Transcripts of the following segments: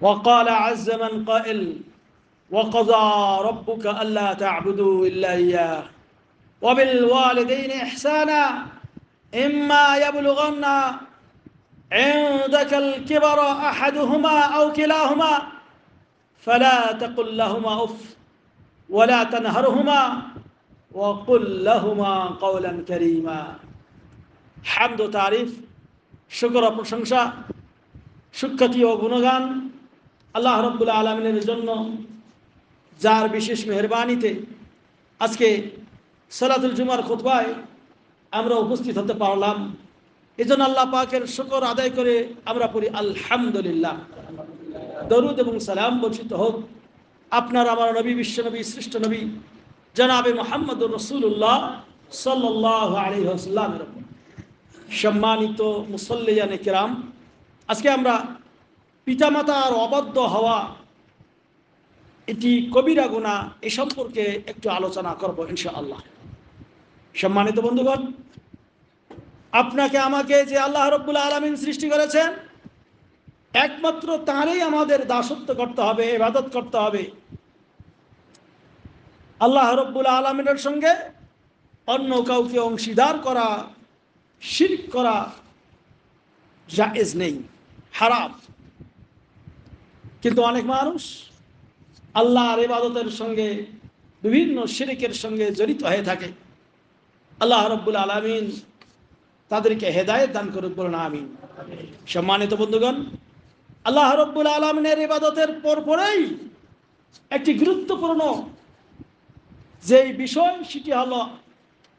وقال عز من قائل وقضى ربك ألا تعبدوا إلا إياه وبالوالدين إحسانا إما يبلغن عندك الكبر أحدهما أو كلاهما فلا تقل لهما أف ولا تنهرهما وقل لهما قولا كريما حمد تعريف شكر প্রশংসা সুখ্যাতি ও গুণগান আল্লাহ রাব্বুল আলামিনের জন্য, যার বিশেষ মেহেরবানিতে আজকে সালাতুল জুমার খুতবায় আমরা উপস্থিত হতে পারলাম। এজন্য আল্লাহ পাকের শুকর আদায় করে আমরা পড়ি আলহামদুলিল্লাহ। দরুদ এবং সালাম বর্ষিত হোক আপনার আমার নবী, বিশ্ব নবী, শ্রেষ্ঠ নবী জনাবে মুহাম্মদুর রাসূলুল্লাহ সাল্লাল্লাহু আলাইহি ওয়াসাল্লামের উপর। সম্মানিত মুসল্লিয়ানে কিরাম, আজকে আমরা পিতামাতার অবাধ্য হওয়া এটি কবিরা গুনাহ এ সম্পর্কে একটু আলোচনা করব ইনশাআল্লাহ। সম্মানিত বন্ধুগণ, আপনাকে আমাকে যে আল্লাহ রাব্বুল আলামিন সৃষ্টি করেছেন, একমাত্র তাঁরই আমাদের দাসত্ব করতে হবে, ইবাদত করতে হবে। আল্লাহ রাব্বুল আলামিনের সঙ্গে অন্য কাউকে অংশীদার করা, শিরক করা জায়েজ নেই, হারাম। কিন্তু অনেক মানুষ আল্লাহর ইবাদতের সঙ্গে বিভিন্ন শিরকের সঙ্গে জড়িত হয়ে থাকে। আল্লাহ রাব্বুল আলামিন তাদেরকে হেদায়েত দান করুন, বলুন আমিন। সম্মানিত বন্ধুগণ, আল্লাহ রাব্বুল আলামিনের ইবাদতের পরপরেই একটি গুরুত্বপূর্ণ যেই বিষয়, সেটি হলো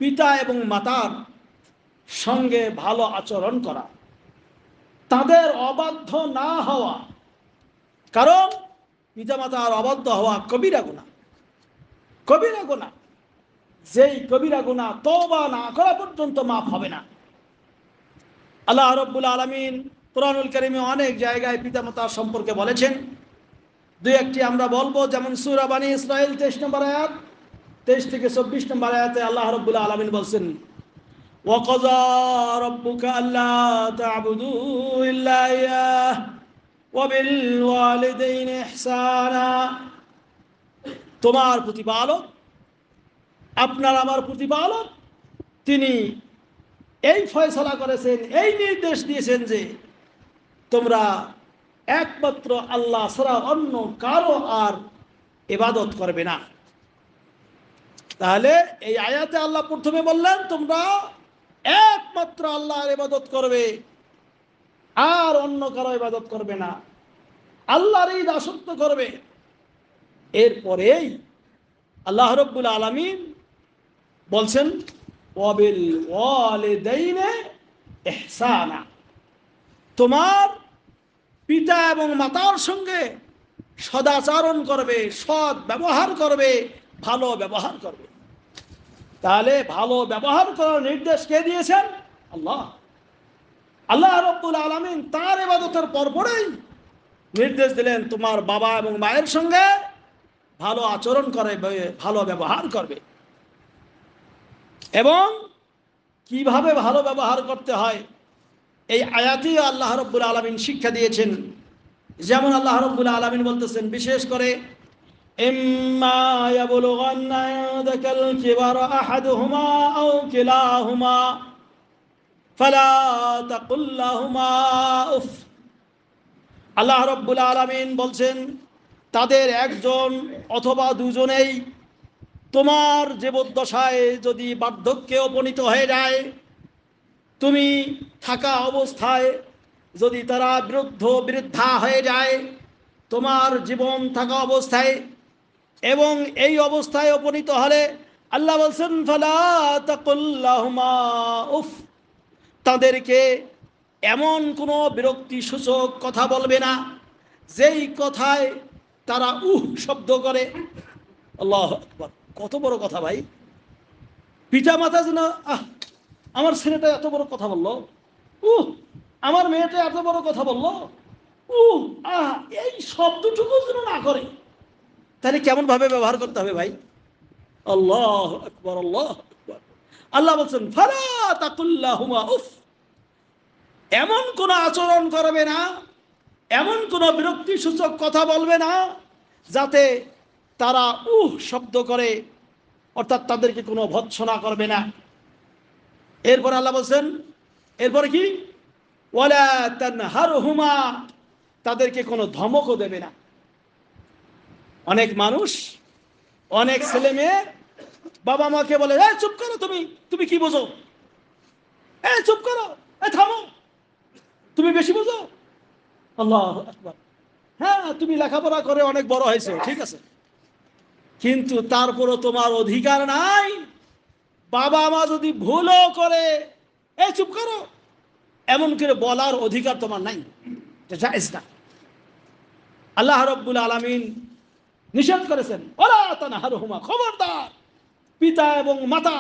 পিতা এবং মাতার সঙ্গে ভালো আচরণ করা, তাদের অবাধ্য না হওয়া। কারণ পিতামাতার অবাধ্য হওয়া কবিরা গুনাহ, কবিরা গুনাহ। যেই কবিরা গুনাহ তওবা না করা পর্যন্ত মাফ হবে না। আল্লাহ রাব্বুল আলামিন কুরআনুল কারীমে অনেক জায়গায় পিতামাতার সম্পর্কে বলেছেন। দুই একটি আমরা বলবো, যেমন সূরা বানী ইসরাঈল 23 নম্বর আয়াত, 23 থেকে 24 নম্বর আয়াতে আল্লাহ রাব্বুল আলামিন বলেন, ওয়াকাযা রাব্বুকা আল্লা তা'বুদু ইল্লা ইয়াহ ওয়া বিল ওয়ালিদাইনি ইহসানা। তোমার প্রতিপালক, আপনার আমার প্রতিপালক, তিনি এই ফয়সালা করেছেন, এই নির্দেশ দিয়েছেন যে তোমরা একমাত্র আল্লাহ ছাড়া অন্য কারো আর ইবাদত করবে না। তাহলে এই আয়াতে আল্লাহ প্রথমে বললেন তোমরা একমাত্র আল্লাহর ইবাদত করবে, আর অন্য কারো ইবাদত করবে না, আল্লাহরই দাসত্ব করবে। এরপরেই আল্লাহ রাব্বুল আলামিন বলছেন ওয়াবিল ওয়ালিদাইনি ইহসানা, তোমার পিতা এবং মাতার সঙ্গে সদাচরণ করবে, সৎ ব্যবহার করবে, ভালো ব্যবহার করবে। তাহলে ভালো ব্যবহার করার নির্দেশ কে দিয়েছেন? আল্লাহ। আল্লাহ রাব্বুল আলামিন তার ইবাদতের পরপরেই নির্দেশ দিলেন তোমার বাবা এবং মায়ের সঙ্গে ভালো আচরণ করবে, ভালো ব্যবহার করবে। এবং কিভাবে ভালো ব্যবহার করতে হয় এই আয়াতেই আল্লাহ রাব্বুল আলামিন শিক্ষা দিয়েছেন। যেমন আল্লাহ রাব্বুল আলামিন বলতেছেন, বিশেষ করে ইম্মা ইয়াবলুগান্না ইনদাকাল কিবারা আহাদুহুমা আও কিলাহুমা ফালা তাকুল লাহুমা উফ। আল্লাহ রাব্বুল আলামিন বলছেন, তাদের একজন অথবা দুজনেই তোমার জীবদ্দশায় যদি বার্ধক্যে উপনীত হয়ে যায়, তুমি থাকা অবস্থায় যদি তারা বৃদ্ধা হয়ে যায়, তোমার জীবন থাকা অবস্থায়, এবং এই অবস্থায় উপনীত হলে আল্লাহ বলছেন ফালা তাকুল লাহুমা উফ, তাদেরকে এমন কোনো বিরক্তি সূচক কথা বলবে না যেই কথায় তারা শব্দ করে। আল্লাহু আকবার, কত বড় কথা ভাই! পিতা মাতা যেন আমার ছেলেটা এত বড় কথা বললো, আমার মেয়েটা এত বড় কথা বললো, এই শব্দটুকু যেন না করে। তাহলে কেমন ভাবে ব্যবহার করতে হবে ভাই? আল্লাহু আকবার, আল্লাহু আকবার। আল্লাহ বলছেন ফালা তাকুল লাহুমা উফ, এমন কোন আচরণ করবে না, এমন কোনো বিরক্তি সূচক কথা বলবে না যাতে তারা শব্দ করে, অর্থাৎ তাদেরকে কোনো ভৎসনা করবে না। এরপর আল্লাহ বলছেন, এরপরে কি, ওয়ালা তানহারহুমা, তাদেরকে কোনো ধমকও দেবে না। অনেক মানুষ, অনেক ছেলে মেয়ে বাবা মাকে বলে, চুপ করো, তুমি তুমি কি বোঝো, চুপ করো, থামো, তুমি বেশি বোঝো। আল্লাহু আকবার। হ্যাঁ, তুমি লেখাপড়া করে অনেক বড় হয়েছে, ঠিক আছে, কিন্তু তারপরও তোমার অধিকার নাই বাবা মা যদি ভুলও করে চুপ করো এমন করে বলার অধিকার তোমার নাই, এটা জায়েজ না। আল্লাহ রাব্বুল আলামিন নিষেধ করেছেন, ওয়ালা তানহারহুমা, খবরদার পিতা এবং মাতা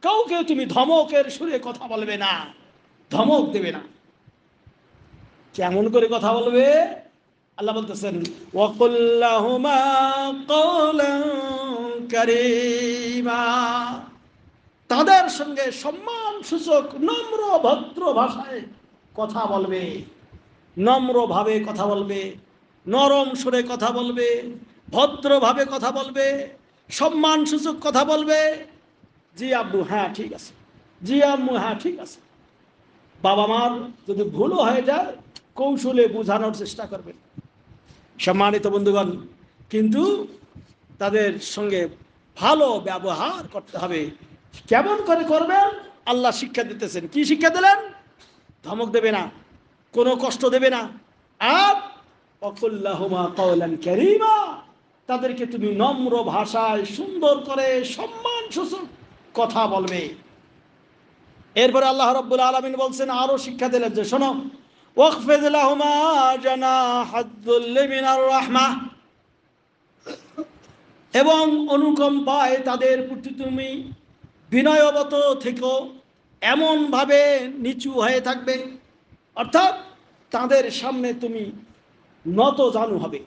কাউকে তুমি ধমকের সুরে কথা বলবে না, ধমক দেবে না। কেমন করে কথা বলবে? আল্লাহ বলতেছেন, ওয়াকুল লাহুমা কওলান কারীমা, তাদের সঙ্গে সম্মান সূচক নম্র ভদ্র ভাষায় কথা বলবে, নম্রভাবে কথা বলবে, নরম সুরে কথা বলবে, ভদ্রভাবে কথা বলবে, সম্মান সূচক কথা বলবে। জি আব্বু, হ্যাঁ ঠিক আছে, জি আম্মু, হ্যাঁ ঠিক আছে। বাবা মার যদি ভুলও হয়ে যায় কৌশলে বোঝানোর চেষ্টা করবে। সম্মানিত বন্ধুগণ, কিন্তু তাদের সঙ্গে ভালো ব্যবহার করতে হবে। কেমন করে করবেন আল্লাহ শিক্ষা দিতেছেন। কি শিক্ষা দিলেন? ধমক দেবে না, কোনো কষ্ট দেবে না, আর ওয়াকুল্লাহুমা কওলান কারীমা, তাদেরকে তুমি নম্র ভাষায় সুন্দর করে সম্মান সূচক কথা বলবে। এরপরে আল্লাহ রাব্বুল আলামিন বলছেন, আরো শিক্ষা দিলেন যে শোনো, ওয়াখফিদ লাহুমা জানাহাদ-দুল্লি মিনার রাহমাহ, এবং অনুকম্পায় তাদের প্রতি তুমি বিনয়বত থেকো, এমনভাবে নিচু হয়ে থাকবে, অর্থাৎ তাদের সামনে তুমি নত জানু হবে,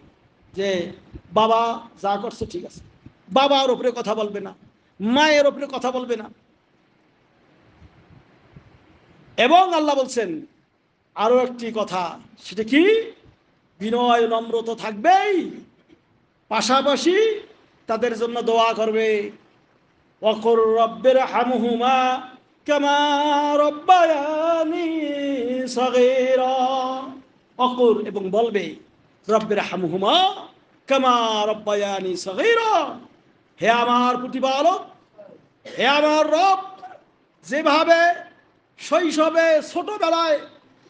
যে বাবা যা করছে ঠিক আছে, বাবার উপরে কথা বলবে না, মায়ের উপরে কথা বলবে না। এবং আল্লাহ বলছেন আরো একটি কথা, সেটা কি, বিনয় নম্র তো থাকবেই, পাশাপাশি তাদের জন্য দোয়া করবে। ওয়াকুর রব্বিরহামহুমা কামা রব্বায়ানি সগীরা, ওয়াকুর, এবং বলবে, রব্বিরহামহুমা কামা রব্বায়ানি সগীরা, হে আমার প্রতিপালক, হে আমার রব, যেভাবে শৈশবে ছোটবেলায়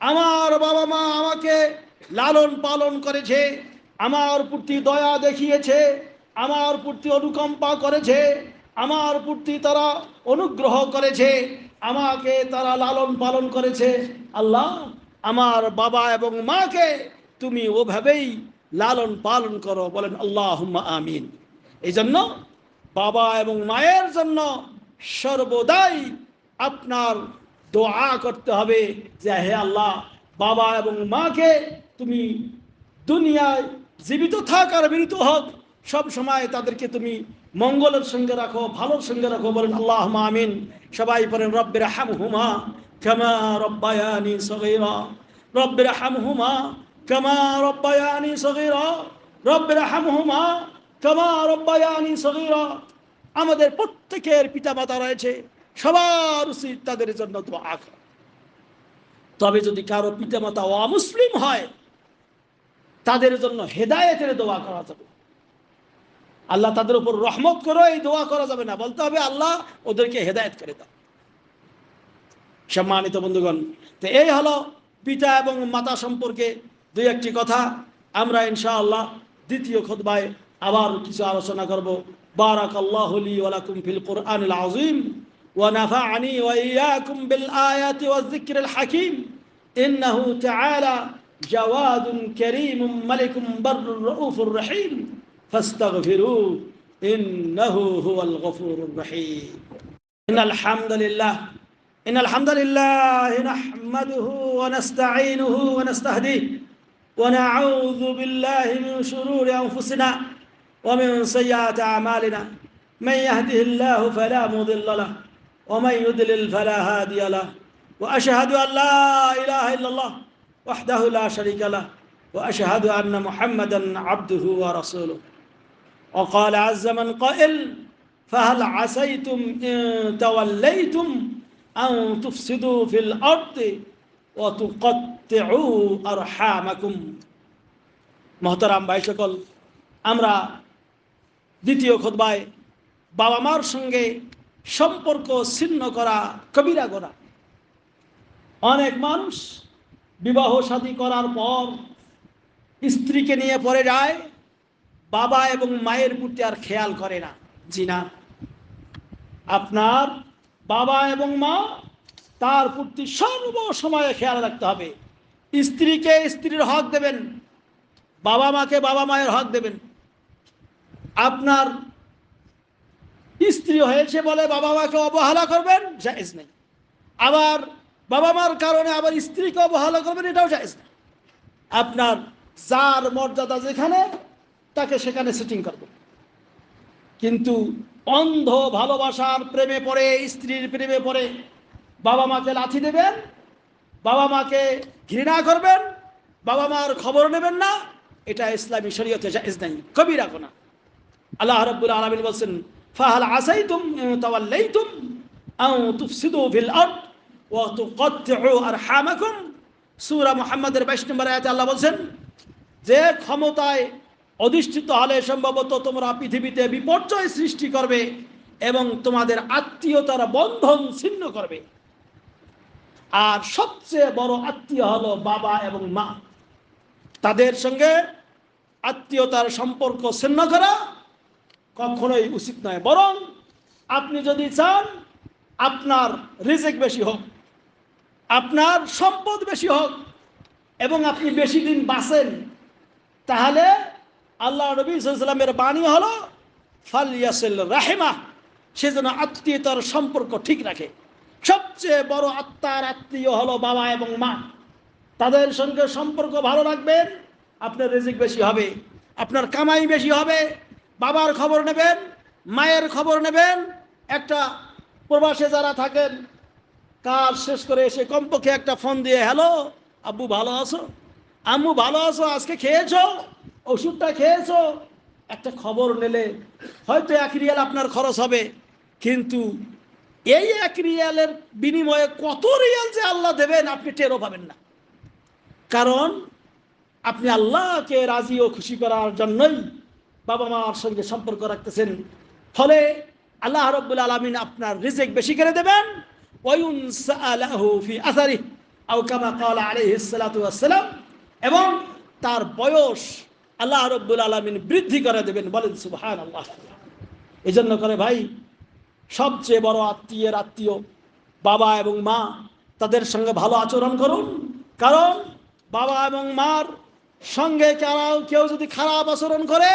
আমার বাবা মা আমাকে লালন পালন করেছে, আমার প্রতি দয়া দেখিয়েছে, আমার প্রতি অনুকম্পা করেছে, আমার প্রতি তারা অনুগ্রহ করেছে, আমাকে তারা লালন পালন করেছে, আল্লাহ আমার বাবা এবং মাকে তুমি ওভাবেই লালন পালন করো। বলেন আল্লাহুম্মা আমিন। এই জন্য বাবা এবং মায়ের জন্য সর্বদাই আপনার দোয়া করতে হবে যে হে আল্লাহ, বাবা এবং মাকে তুমি দুনিয়ায় জীবিত থাক আর মৃত হোক সব সময় তাদেরকে তুমি মঙ্গলের সঙ্গে রাখো, ভালোর সঙ্গে রাখো। বলেন আল্লাহুম্মা আমিন। সবাই বলেন রব্বিরহামহুমা কামা রব্বায়ানি সগীরা, রব্বিরহামহুমা কামা রব্বায়ানি সগীরা, রব্বিরহামহুমা কামা রব্বায়ানি সগীরা। আমাদের প্রত্যেকের পিতামাতা রয়েছে, সবার উচিত তাদের জন্য দোয়া করা। তবে যদি কারো পিতামাতা অমুসলিম হয় তাদের জন্য হেদায়েতের দোয়া করা যাবে। আল্লাহ তাদের উপর রহমত করো এই দোয়া করা যাবে না, বলতে হবে আল্লাহ ওদেরকে হেদায়েত করে দাও। সম্মানিত বন্ধুগণ, তো এই হলো পিতা এবং মাতা সম্পর্কে দুই একটি কথা। আমরা ইনশাআল্লাহ দ্বিতীয় খুতবায় আবার কিছু আলোচনা করব। বারাকাল্লাহু লি ওয়া লাকুম ফিল কুরআনিল আযীম ওয়া নাফা'নি ওয়া ইয়্যাকুম বিল আয়াতি ওয়াজ যিকরিল হাকীম। ইন্নাহু তাআলা জাওয়াদুন কারীমুম মালিকুম বাররুর রাউফুর রহিম ফাস্তাগফিরু ইন্নাহু হুয়াল গফুরুর রহিম। ইন্নাল হামদুলিল্লাহ إن الحمد لله نحمده ونستعينه ونستهديه ونعوذ بالله من شرور أنفسنا ومن سيئات أعمالنا. من يهده الله فلا مضل له ومن يضلل فلا هادي له. وأشهد أن لا إله إلا الله وحده لا شريك له وأشهد أن محمدا عبده ورسوله وقال عز من قائل فهل عسيتم إن توليتم أن تفسدوا في الأرض وتقطعوا أرحامكم محترم ভাই সকল আমরা দ্বিতীয় খুতবায় বাবা মার সঙ্গে সম্পর্ক ছিন্ন করা কবিরা গুনাহ। অনেক মানুষ বিবাহ শাদী করার পর স্ত্রীকে নিয়ে পড়ে যায়, বাবা এবং মায়ের প্রতি আর খেয়াল করে না। জি না, আপনার বাবা এবং মা তার প্রতি সর্বসময়ে খেয়াল রাখতে হবে। স্ত্রীকে স্ত্রীর হক দেবেন, বাবা মাকে বাবা মায়ের হক দেবেন। আপনার স্ত্রী হয়েছে বলে বাবা মাকে অবহেলা করবেন, জায়েজ নেই। আবার বাবা মার কারণে আবার স্ত্রীকে অবহেলা করবেন, এটাও জায়েজ নেই। আপনার যার মর্যাদা যেখানে তাকে সেখানে সেটিং করবেন। কিন্তু অন্ধ ভালোবাসার প্রেমে পড়ে, স্ত্রীর প্রেমে পড়ে বাবা মাকে লাথি দেবেন, বাবা মাকে ঘৃণা করবেন, বাবা মার খবর নেবেন না, এটা ইসলামী শরীয়তে জায়েজ নাই, কবিরা গুনাহ। আল্লাহ রাব্বুল আলামিন বলেন ফাহাল আসাইতুম তাওয়াল্লাইতুম আও তুফসিদু ফিল আরদ ওয়া তুকত্তিউ আরহামাকুম। সূরা মুহাম্মাদের 22 নম্বর আয়াতে আল্লাহ বলেন যে ক্ষমতায় অধিষ্ঠিত হলে সম্ভবত তোমরা পৃথিবীতে বিপর্যয় সৃষ্টি করবে এবং তোমাদের আত্মীয়তার বন্ধন ছিন্ন করবে। আর সবচেয়ে বড় আত্মীয় হলো বাবা এবং মা। তাদের সঙ্গে আত্মীয়তার সম্পর্ক ছিন্ন করা কখনোই উচিত নয়। বরং আপনি যদি চান আপনার রিজিক বেশি হোক, আপনার সম্পদ বেশি হোক এবং আপনি বেশি দিন বাঁচেন, তাহলে আল্লাহ নবী সাল্লাল্লাহু আলাইহি ওয়াসাল্লামের বাণী হলো ফালইয়াসিল রাহিমাহ, সে যেন আত্মীয়তার সম্পর্ক ঠিক রাখে। সবচেয়ে বড় আত্মীয় হলো বাবা এবং মা। তাদের সঙ্গে সম্পর্ক ভালো রাখবেন, আপনার রিজিক বেশি হবে, আপনার কামাই বেশি হবে। বাবার খবর নেবেন, মায়ের খবর নেবেন। একটা প্রবাসে যারা থাকেন, কাজ শেষ করে এসে কমপক্ষে একটা ফোন দিয়ে হ্যালো আব্বু ভালো আছো, আম্মু ভালো আছো, আজকে খেয়েছো, ওষুধটা খেয়েছো, একটা খবর নিলে হয়তো 1 রিয়াল আপনার খরচ হবে, কিন্তু এই 1 রিয়ালের বিনিময়ে কত রিয়াল যে আল্লাহ দেবেন আপনি টেরও পাবেন না। কারণ আপনি আল্লাহকে রাজি ও খুশি করার জন্যই বাবা মার সঙ্গে সম্পর্ক রাখতেছেন। ফলে আল্লাহ রাব্বুল আলামিন আপনার রিজিক বেশি করে দেবেন। ওয়ায়ুনসালাহু ফি আসারিহি আও কামা ক্বালা আলাইহিস সালাতু ওয়াস সালাম, এবং তার বয়স আল্লাহ রাব্বুল আলামিন বৃদ্ধি করে দেবেন। বলেন সুবহানাল্লাহ। এজন্য করে ভাই, সবচেয়ে বড় আত্মীয়ের আত্মীয় বাবা এবং মা, তাদের সঙ্গে ভালো আচরণ করুন। কারণ বাবা এবং মার সঙ্গে কেউ যদি খারাপ আচরণ করে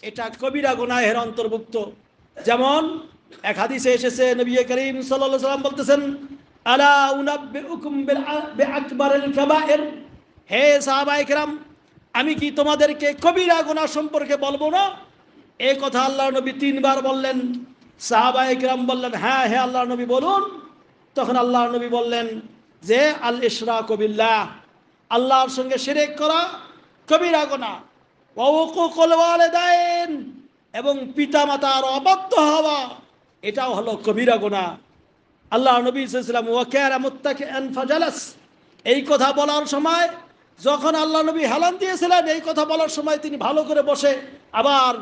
এটা কবিরা গুনাহের অন্তর্ভুক্ত। যেমন এক হাদিসে এসেছে, নবী করিম সাল্লাল্লাহু আলাইহি ওয়াসাল্লাম বলতেছেন আলা উনাব্বিউকুম বিআকবারিল কাবায়ের, হে সাহাবায়ে কেরাম, আমি কি তোমাদেরকে কবিরা গুনাহ সম্পর্কে বলবো না? এই কথা আল্লাহর নবী 3 বার বললেন। সাহাবায়ে কেরাম বললেন হ্যাঁ হে আল্লাহর নবী বলুন। তখন আল্লাহর নবী বললেন যে আল ইশরাকু বিল্লাহ, আল্লাহর সঙ্গে শিরক করা কবিরা গুনাহ, ওয়া উকুকুল ওয়ালিদাইন, এবং পিতামাতার অবাধ্য হওয়া, এটাও হলো কবিরা গুনাহ। আল্লাহ নবী সাল্লাল্লাহু আলাইহি ওয়াসাল্লাম ওয়া কানা মুত্তাকিআন ফাজালাস, এই কথা বলার সময় যখন আল্লাহ নবী হেলান দিয়েছিলেন, এই কথা বলার সময় তিনি ভালো করে বসে আবার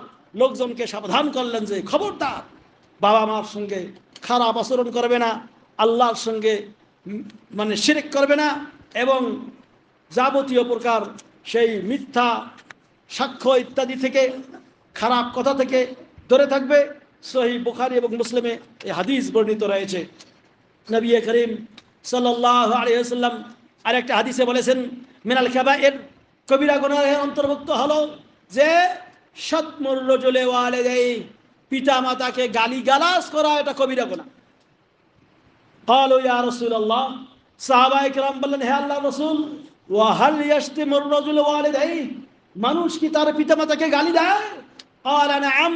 লোকজনকে সাবধান করলেন যে খবরদার বাবা মার সঙ্গে খারাপ আচরণ করবে না, আল্লাহর সঙ্গে শিরক করবে না, এবং যাবতীয় প্রকার সেই মিথ্যা সাক্ষ্য ইত্যাদি থেকে, খারাপ কথা থেকে দূরে থাকবে। সহিহ বুখারী এবং মুসলিমে এই হাদিস বর্ণিত রয়েছে। নবী করিম সাল্লাল্লাহু আলাইহি ওয়াসাল্লাম আরেকটা হাদিসে বলেছেন মিনাল কাবায়ের, কবিরা গুনাহের অন্তর্ভুক্ত হলো যে শাতমুর রাজুলি ওয়ালিদাইহি, পিতা মাতাকে গালিগালাজ করা, এটা কবিরা গুনাহ। ক্বালু ইয়া রাসূলুল্লাহ, সাহাবায়ে কেরাম বললেন হে আল্লাহর রাসূল, ওয়া হাল ইয়াশতিমুর রাজুলু ওয়ালিদাইহি, মানুষ কি তার পিতা মাতাকে গালি দেয়? ক্বালা নাআম,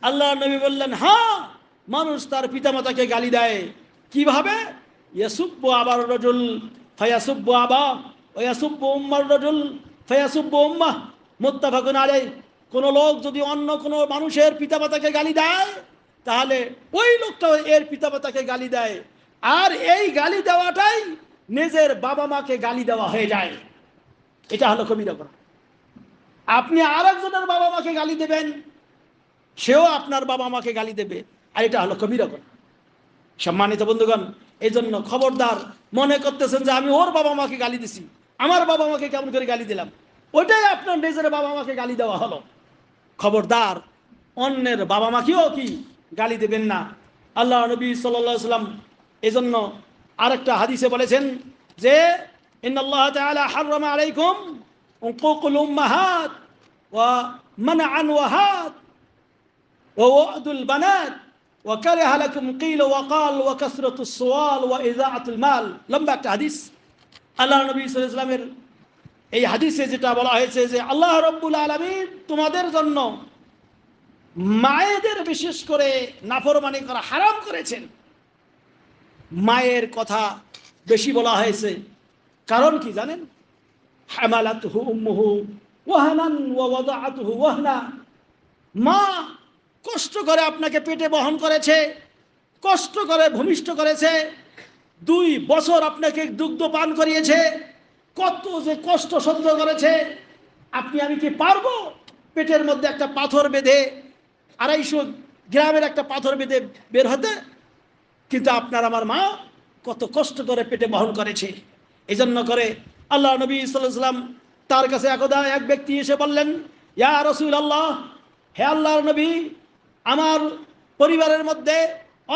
আল্লাহর নবী বললেন হ্যাঁ, মানুষ তার পিতা মাতাকে গালি দেয়। কিভাবে? ইয়াসুব্বু আবার রাজুল ফায়াসুব্বু আবা ওয়া ইয়াসুব্বু উম্মার রাজুল ফায়াসুব্বু উম্মাহ মুত্তাফাকুন আলাইহ। কোনো লোক যদি অন্য কোনো মানুষের পিতামাতাকে গালি দেয়, তাহলে ওই লোকটা এর পিতামাতাকে গালি দেয়, আর এই গালি দেওয়াটাই নিজের বাবা মাকে গালি দেওয়া হয়ে যায়। এটা হলো কবিরা গুনাহ। আপনি আরেকজনের বাবা মাকে গালি দেবেন, সেও আপনার বাবা মাকে গালি দেবে, আর এটা হলো কবিরা গুনাহ। সম্মানিত বন্ধুগণ, এই জন্য খবরদার, মনে করতেছেন যে আমি ওর বাবা মাকে গালি দিছি, আমার বাবা মাকে কেমন করে গালি দিলাম, ওইটাই আপনার নিজের বাবা মাকে গালি দেওয়া হলো। খবরদার, অন্যের বাবা মাকেও কি গালি দেবেন না। আল্লাহ নবী সাল্লাল্লাহু আলাইহি ওয়াসাল্লাম এজন্য আরেকটা হাদিসে বলেছেন যে ইন্নাল্লাহ তাআলা হাররামা আলাইকুম উকুকুল উম্মাহাত ওয়া মানআন ওয়াহাত ওয়া ওয়াদুল বানাত ওয়া কারাহা লাকুম কিল ওয়া ক্বাল ওয়া কাসরাতুস সুওয়াল ওয়া ইযাআতুল মাল। লম্বা একটা হাদিস। আল্লাহ নবী সাল্লাল্লাহু আলাইহি ওয়াসাল্লামের এই হাদিসে যেটা বলা হয়েছে যে আল্লাহ রাব্বুল আলামিন তোমাদের জন্য মায়েদের বিশেষ করে নাফরমানি করা হারাম করেছেন। মায়ের কথা বেশি বলা হয়েছে, কারণ কি জানেন? হামালাতুহু উম্মুহু ওয়াহানান ওয়া ওয়াদাআতুহু ওয়াহনা। মা কষ্ট করে আপনাকে পেটে বহন করেছে, কষ্ট করে ভূমিষ্ঠ করেছে, 2 বছর আপনাকে দুগ্ধ পান করিয়েছে, কত যে কষ্ট সহ্য করেছে। আমি কি পারবো পেটের মধ্যে একটা পাথর বেঁধে 250 গ্রামের একটা পাথর বেঁধে বের হতে? কিন্তু আপনার আমার মা কত কষ্ট করে পেটে বহন করেছে। এই জন্য করে আল্লাহ নবী সাল্লাল্লাহু আলাইহি ওয়াসাল্লাম, তার কাছে একদা এক ব্যক্তি এসে বললেন, ইয়া রাসূলুল্লাহ, হে আল্লাহর নবী, আমার পরিবারের মধ্যে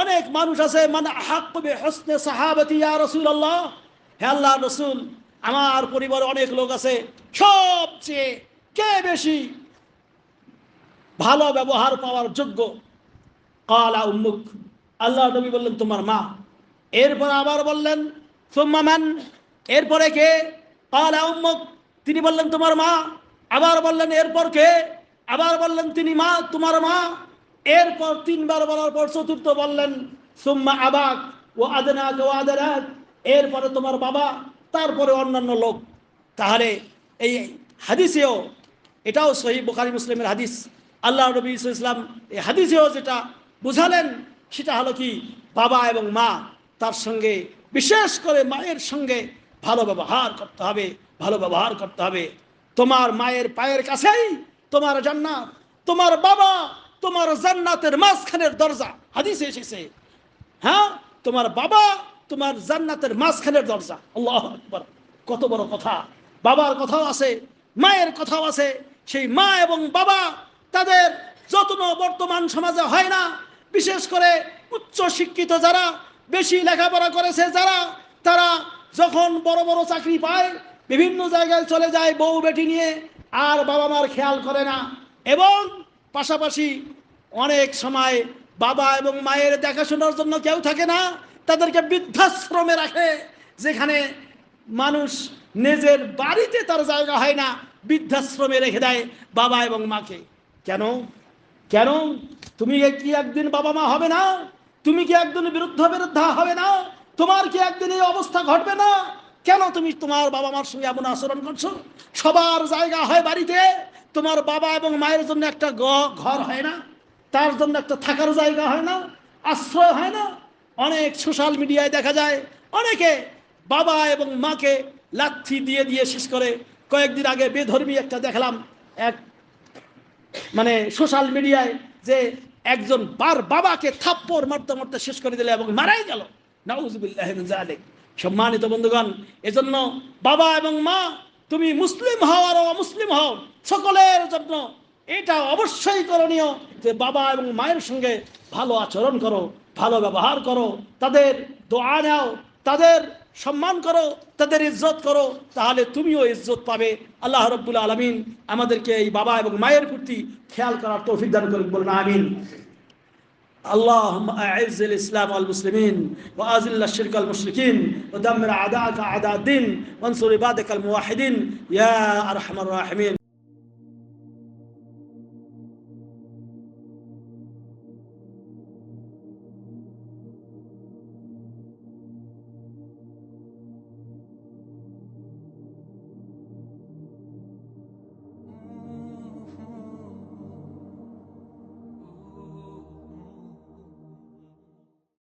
অনেক মানুষ আছে, মান আহাক্কু বিহুসনি সাহাবাতি ইয়া রাসূলুল্লাহ, হে আল্লাহর রাসূল, আমার পরিবারে অনেক লোক আছে, সবচেয়ে কে বেশি ভালো ব্যবহার পাওয়ার যোগ্য? ক্বালা উম্মুক, আল্লাহ নবী বললেন তোমার মা। এরপর আবার বললেন সুম্মা মান, এরপরে কে? ক্বালা উম্মুক, তিনি বললেন তোমার মা। আবার বললেন এরপর কে? আবার বললেন তিনি মা, তোমার মা। এরপর 3 বার বলার পর চতুর্থ বললেন সুম্মা আবাক ও আদনাক ও আদনাক, এরপরে তোমার বাবা, তারপরে অন্যান্য লোক। তাহলে এই হাদিসেও, এটাও সহিহ বুখারী মুসলিমের হাদিস, আল্লাহ নবী সাল্লাল্লাহু আলাইহি ওয়াসাল্লাম এই হাদিসেও যেটা বুঝালেন সেটা হলো কি, বাবা এবং মা, তার সঙ্গে বিশেষ করে মায়ের সঙ্গে ভালো ব্যবহার করতে হবে, ভালো ব্যবহার করতে হবে। তোমার মায়ের পায়ের কাছেই তোমার জান্নাত, তোমার বাবা তোমার জান্নাতের মাঝখানের দরজা, হাদিসে এসেছে। হ্যাঁ, তোমার বাবা তোমার জান্নাতের মাঝখানের দরজা। আল্লাহু আকবার, কত বড় কথা! বাবার কথাও আছে, মায়ের কথাও আছে। সেই মা এবং বাবা, তাদের যত্ন বর্তমান সমাজে হয় না। বিশেষ করে উচ্চ শিক্ষিত যারা, বেশি লেখাপড়া করেছে যারা, তারা যখন বড় বড় চাকরি পায়, বিভিন্ন জায়গায় চলে যায় বউ বেটি নিয়ে, আর বাবা মার খেয়াল করে না। এবং পাশাপাশি অনেক সময় বাবা এবং মায়ের দেখাশোনার জন্য কেউ থাকে না, তাদেরকে বৃদ্ধাশ্রমে রাখে, যেখানে মানুষ নিজের বাড়িতে তার জায়গা হয় না, বৃদ্ধাশ্রমে রেখে দেয় বাবা এবং মাকে। কেন? কেন? তুমি কি একদিন বাবা মা হবে না? তুমি কি একদিন বিরুদ্ধা হবে না? তোমার কি একদিন এই অবস্থা ঘটবে না? কেন তুমি তোমার বাবা মার সঙ্গে এমন আচরণ করছো? সবার জায়গা হয় বাড়িতে, তোমার বাবা এবং মায়ের জন্য একটা ঘর হয় না, তার জন্য একটা থাকার জায়গা হয় না, আশ্রয় হয় না। অনেক সোশ্যাল মিডিয়ায় দেখা যায় অনেকে বাবা এবং মাকে লাথি দিয়ে দিয়ে শেষ করে। কয়েকদিন আগে বেধর্মী একটা দেখলাম, এক মানে সোশ্যাল মিডিয়ায়, যে একজন বাবাকে থাপ্পড় মারতে মারতে শেষ করে দিল এবং মারাই গেল। নাউযুবিল্লাহি মিন যালিক। সম্মানিত বন্ধুগণ, এজন্য বাবা এবং মা, তুমি মুসলিম হও আর অমুসলিম হও, সকলের জন্য এটা অবশ্যই করণীয় যে বাবা এবং মায়ের সঙ্গে ভালো আচরণ করো, ভালো ব্যবহার করো, তাদের দোয়া নাও, তাদের সম্মান করো, তাদের ইজ্জত করো, তাহলে তুমিও ইজ্জত পাবে। আল্লাহ রাব্বুল আলামিন আমাদেরকে এই বাবা এবং মায়ের প্রতি খেয়াল করার তৌফিক দান করুন, বলুন আমিন। اللهم أعز الإسلام والمسلمين وأذل الشرك والمشركين ودمر أعداءك أعداء الدين وانصر عبادك الموحدين يا أرحم الراحمين.